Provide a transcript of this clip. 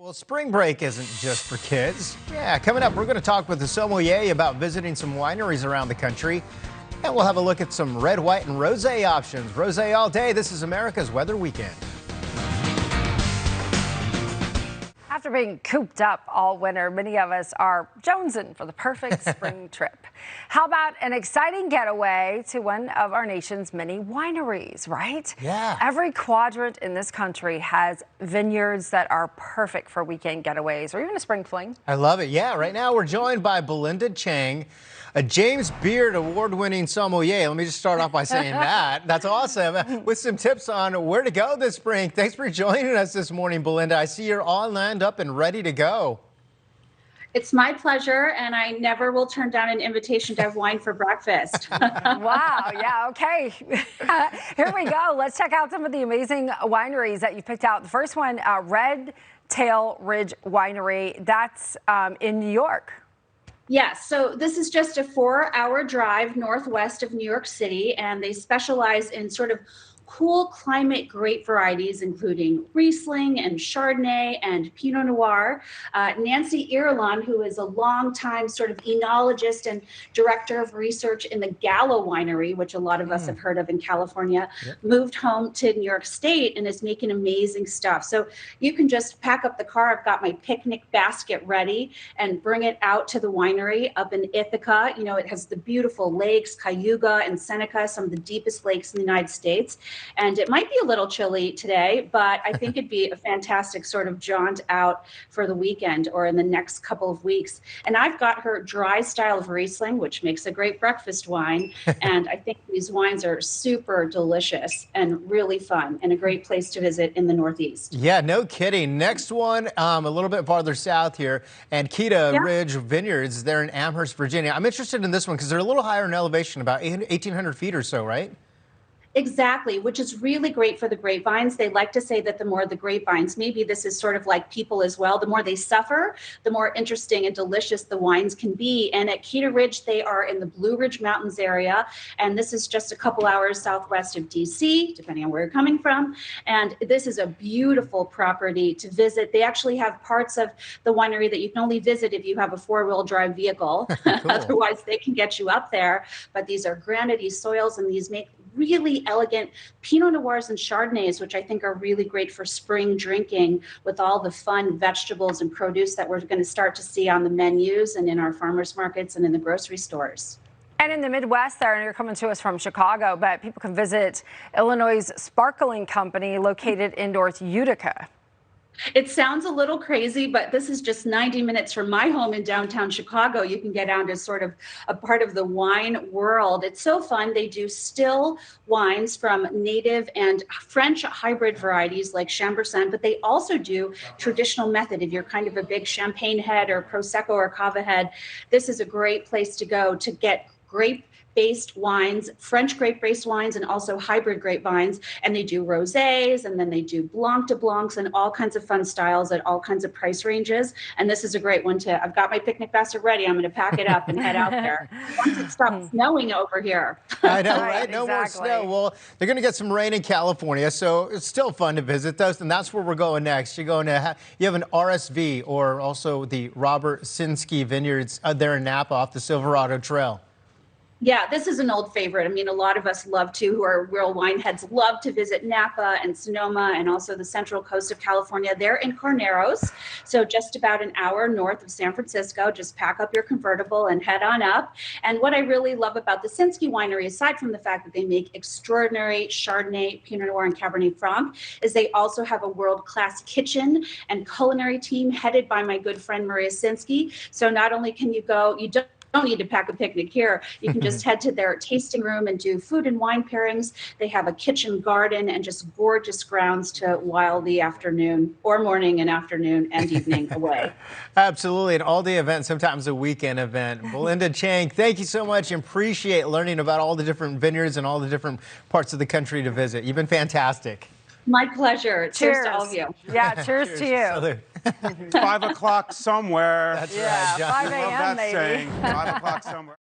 Well, spring break isn't just for kids. Yeah, coming up, we're going to talk with the sommelier about visiting some wineries around the country. And we'll have a look at some red, white, and rosé options. Rosé all day. This is America's Weather Weekend. After being cooped up all winter, many of us are jonesing for the perfect spring trip. How about an exciting getaway to one of our nation's many wineries, right? Yeah. Every quadrant in this country has vineyards that are perfect for weekend getaways or even a spring fling. I love it. Yeah, right now we're joined by Belinda Chang, a James Beard award-winning sommelier. Let me just start off by saying that. That's awesome. With some tips on where to go this spring. Thanks for joining us this morning, Belinda. I see you're all lined up and ready to go. It's my pleasure, and I never will turn down an invitation to have wine for breakfast. Wow, yeah, okay. Here we go. Let's check out some of the amazing wineries that you picked out. The first one, Red Tail Ridge Winery. That's in New York. Yes, so this is just a 4-hour drive northwest of New York City, and they specialize in sort of cool climate grape varieties, including Riesling and Chardonnay and Pinot Noir. Nancy Irlon, who is a longtime sort of enologist and director of research in the Gallo Winery, which a lot of us have heard of in California, moved home to New York State and is making amazing stuff. So you can just pack up the car. I've got my picnic basket ready and bring it out to the winery up in Ithaca. You know, it has the beautiful lakes, Cayuga and Seneca, some of the deepest lakes in the United States. And it might be a little chilly today, but I think it'd be a fantastic sort of jaunt out for the weekend or in the next couple of weeks. And I've got her dry style of Riesling, which makes a great breakfast wine. And I think these wines are super delicious and really fun and a great place to visit in the Northeast. Yeah, no kidding. Next one, a little bit farther south here, and Kettle Ridge Vineyards. They're in Amherst, Virginia. I'm interested in this one because they're a little higher in elevation, about 1,800 feet or so, right? Exactly, which is really great for the grapevines. They like to say that the more the grapevines, maybe this is sort of like people as well, the more they suffer, the more interesting and delicious the wines can be. And at Kettle Ridge, they are in the Blue Ridge Mountains area. And this is just a couple hours southwest of DC, depending on where you're coming from. And this is a beautiful property to visit. They actually have parts of the winery that you can only visit if you have a 4-wheel drive vehicle. Otherwise, they can get you up there. But these are granity soils, and these make really elegant Pinot Noirs and Chardonnays, which I think are really great for spring drinking with all the fun vegetables and produce that we're going to start to see on the menus and in our farmers markets and in the grocery stores. And in the Midwest there, and you're coming to us from Chicago, but people can visit Illinois' Sparkling Company located in North Utica. It sounds a little crazy, but this is just 90 minutes from my home in downtown Chicago. You can get down to sort of a part of the wine world. It's so fun. They do still wines from native and French hybrid varieties like Chambourcin, but they also do traditional method. If you're kind of a big champagne head or Prosecco or Cava head, this is a great place to go to get grape-based wines, French grape-based wines, and also hybrid grapevines. And they do rosés, and then they do blanc de blancs and all kinds of fun styles at all kinds of price ranges. And this is a great one to, I've got my picnic basket ready. I'm going to pack it up and head out there. Once it stops snowing over here. I know, right? No more snow. Well, they're going to get some rain in California, so it's still fun to visit those. And that's where we're going next. You're going to you have an RSV, or also the Robert Sinsky Vineyards there in Napa off the Silverado Trail. Yeah, this is an old favorite. I mean, a lot of us love to, who are real wine heads, love to visit Napa and Sonoma and also the central coast of California. They're in Carneros, so just about an hour north of San Francisco. Just pack up your convertible and head on up. And what I really love about the Sinsky Winery, aside from the fact that they make extraordinary Chardonnay, Pinot Noir, and Cabernet Franc, is they also have a world-class kitchen and culinary team headed by my good friend Maria Sinsky. So not only can you go, you don't need to pack a picnic here. You can just head to their tasting room and do food and wine pairings. They have a kitchen garden and just gorgeous grounds to while the afternoon or morning and afternoon and evening away. Absolutely. And all the events, sometimes a weekend event. Belinda Chang, thank you so much, and appreciate learning about all the different vineyards and all the different parts of the country to visit. You've been fantastic. My pleasure. Cheers to all of you. Yeah, cheers to you. 5 o'clock somewhere. That's right, John. 5 a.m. maybe. 5 o'clock somewhere.